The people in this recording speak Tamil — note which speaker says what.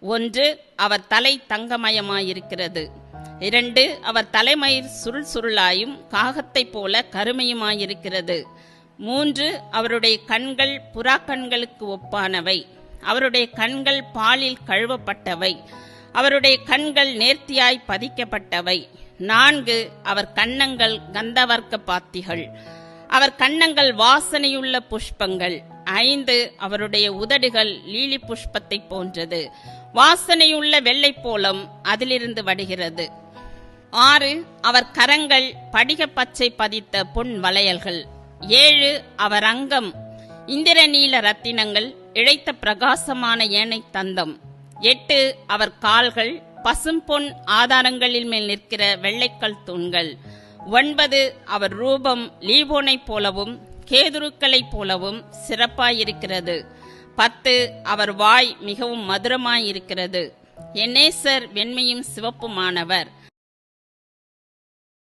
Speaker 1: 1. அவர் தலை தங்கமயமாயிருக்கிறது. 2. அவர் தலைமயிர் சுருள் சுருளாயும் காகத்தைப் போல கருமையுமாயிருக்கிறது. 3. அவருடைய கண்கள் புறாக்கண்களுக்கு ஒப்பானவை. அவருடைய கண்கள் பாலில் கழுவப்பட்டவை. அவருடைய கண்கள் நேர்த்தியாய் பதிக்கப்பட்டவை. 4. அவர் கன்னங்கள் கந்தவர்க்க பாத்திகள். அவர் கன்னங்கள் வாசனையுள்ள புஷ்பங்கள். 5. அவருடைய உதடுகள் லீலி புஷ்பத்தை போன்றது. வாசனையுள்ள வெள்ளை போலம் அதிலிருந்து வடிகிறது. 6. அவர் கரங்கள் படிக பச்சை பதித்த பொன் வளையல்கள். 7. அவர் அங்கம் இந்திரநீல ரத்தினங்கள் இழைத்த பிரகாசமான ஏனை தந்தம். 8. அவர் கால்கள் பசும்பொன் ஆதாரங்களின் மேல் நிற்கிற வெள்ளைக்கல் தூண்கள். 9. அவர் ரூபம் லீபோனை போலவும் கேதுருக்களைப் போலவும் சிறப்பாயிருக்கிறது. 10. அவர் வாய் மிகவும் மதுரமாயிருக்கிறது. என் நேசர் வெண்மையும் சிவப்புமானவர்.